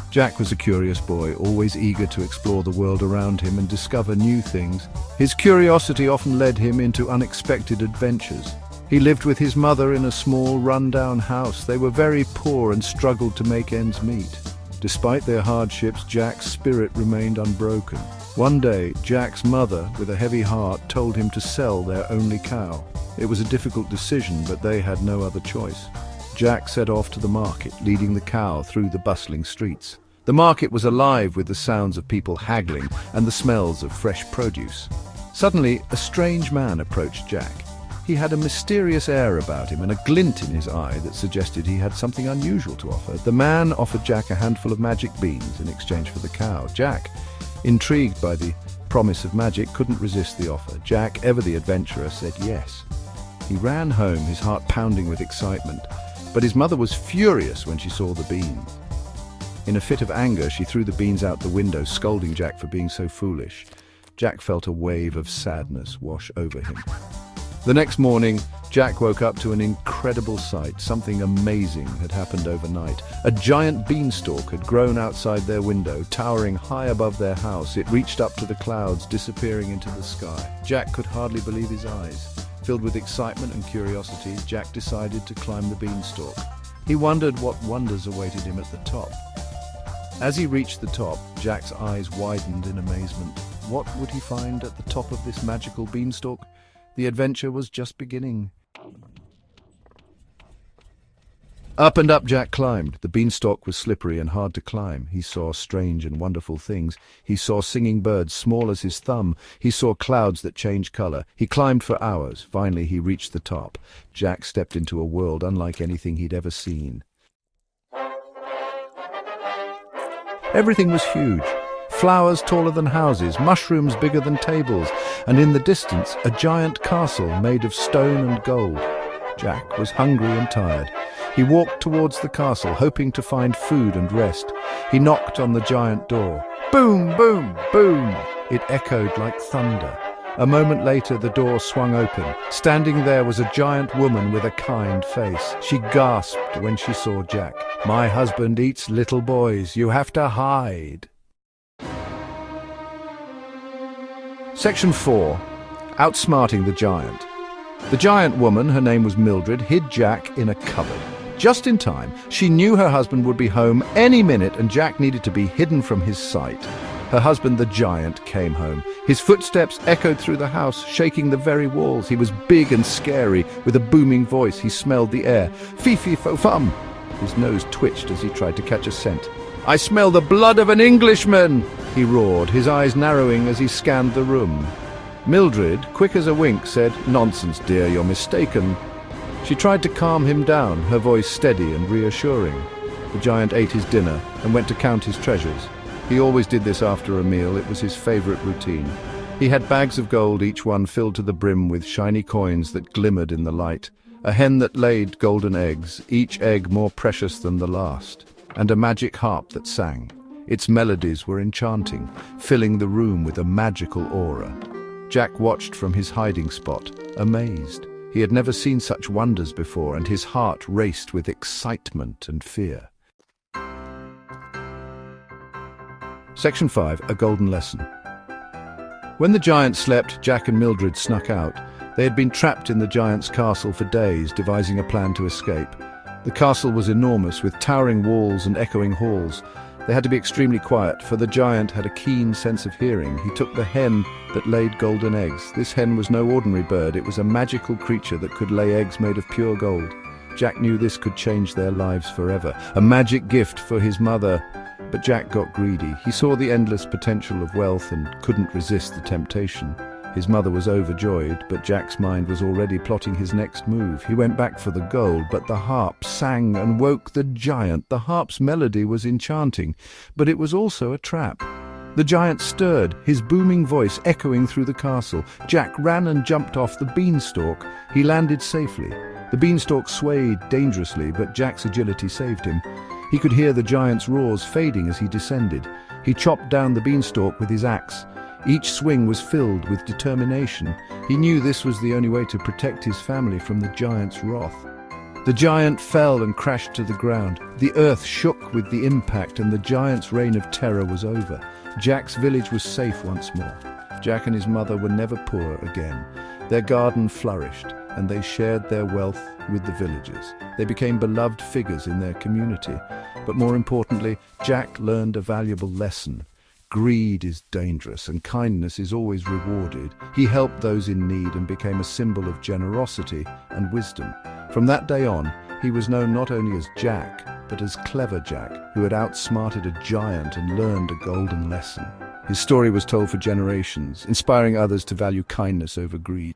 Jack was a curious boy, always eager to explore the world around him and discover new things. His curiosity often led him into unexpected adventures. He lived with his mother in a small, run-down house. They were very poor and struggled to make ends meet. Despite their hardships, Jack's spirit remained unbroken. One day, Jack's mother, with a heavy heart, told him to sell their only cow. It was a difficult decision, but they had no other choice. Jack set off to the market, leading the cow through the bustling streets. The market was alive with the sounds of people haggling and the smells of fresh produce. Suddenly, a strange man approached Jack. He had a mysterious air about him and a glint in his eye that suggested he had something unusual to offer. The man offered Jack a handful of magic beans in exchange for the cow. Jack, intrigued by the promise of magic, couldn't resist the offer. Jack, ever the adventurer, said yes. He ran home, his heart pounding with excitement. But his mother was furious when she saw the beans. In a fit of anger, she threw the beans out the window, scolding Jack for being so foolish. Jack felt a wave of sadness wash over him. The next morning, Jack woke up to an incredible sight. Something amazing had happened overnight. A giant beanstalk had grown outside their window, towering high above their house. It reached up to the clouds, disappearing into the sky. Jack could hardly believe his eyes. Filled with excitement and curiosity, Jack decided to climb the beanstalk. He wondered what wonders awaited him at the top. As he reached the top, Jack's eyes widened in amazement. What would he find at the top of this magical beanstalk? The adventure was just beginning. Up and up Jack climbed. The beanstalk was slippery and hard to climb. He saw strange and wonderful things. He saw singing birds small as his thumb. He saw clouds that changed color. He climbed for hours. Finally, he reached the top. Jack stepped into a world unlike anything he'd ever seen. Everything was huge. Flowers taller than houses, mushrooms bigger than tables, and in the distance, a giant castle made of stone and gold. Jack was hungry and tired. He walked towards the castle, hoping to find food and rest. He knocked on the giant door. Boom, boom, boom! It echoed like thunder. A moment later, the door swung open. Standing there was a giant woman with a kind face. She gasped when she saw Jack. "My husband eats little boys. You have to hide." Section 4. Outsmarting the Giant. The giant woman, her name was Mildred, hid Jack in a cupboard. Just in time, she knew her husband would be home any minute and Jack needed to be hidden from his sight. Her husband, the giant, came home. His footsteps echoed through the house, shaking the very walls. He was big and scary, with a booming voice. He smelled the air. Fee-fee-fo-fum! His nose twitched as he tried to catch a scent. "I smell the blood of an Englishman!" he roared, his eyes narrowing as he scanned the room. Mildred, quick as a wink, said, "Nonsense, dear, you're mistaken." She tried to calm him down, her voice steady and reassuring. The giant ate his dinner and went to count his treasures. He always did this after a meal. It was his favorite routine. He had bags of gold, each one filled to the brim with shiny coins that glimmered in the light. A hen that laid golden eggs, each egg more precious than the last. And a magic harp that sang. Its melodies were enchanting, filling the room with a magical aura. Jack watched from his hiding spot, amazed. He had never seen such wonders before, and his heart raced with excitement and fear. Section 5. A Golden Lesson. When the giant slept, Jack and Mildred snuck out. They had been trapped in the giant's castle for days, devising a plan to escape. The castle was enormous, with towering walls and echoing halls. They had to be extremely quiet, for the giant had a keen sense of hearing. He took the hen that laid golden eggs. This hen was no ordinary bird. It was a magical creature that could lay eggs made of pure gold. Jack knew this could change their lives forever. A magic gift for his mother. But Jack got greedy. He saw the endless potential of wealth and couldn't resist the temptation. His mother was overjoyed, but Jack's mind was already plotting his next move. He went back for the gold, but the harp sang and woke the giant. The harp's melody was enchanting, but it was also a trap. The giant stirred, his booming voice echoing through the castle. Jack ran and jumped off the beanstalk. He landed safely. The beanstalk swayed dangerously, but Jack's agility saved him. He could hear the giant's roars fading as he descended. He chopped down the beanstalk with his axe. Each swing was filled with determination. He knew this was the only way to protect his family from the giant's wrath. The giant fell and crashed to the ground. The earth shook with the impact, and the giant's reign of terror was over. Jack's village was safe once more. Jack and his mother were never poor again. Their garden flourished, and they shared their wealth with the villagers. They became beloved figures in their community. But more importantly, Jack learned a valuable lesson. Greed is dangerous, and kindness is always rewarded. He helped those in need and became a symbol of generosity and wisdom. From that day on, he was known not only as Jack, but as Clever Jack, who had outsmarted a giant and learned a golden lesson. His story was told for generations, inspiring others to value kindness over greed.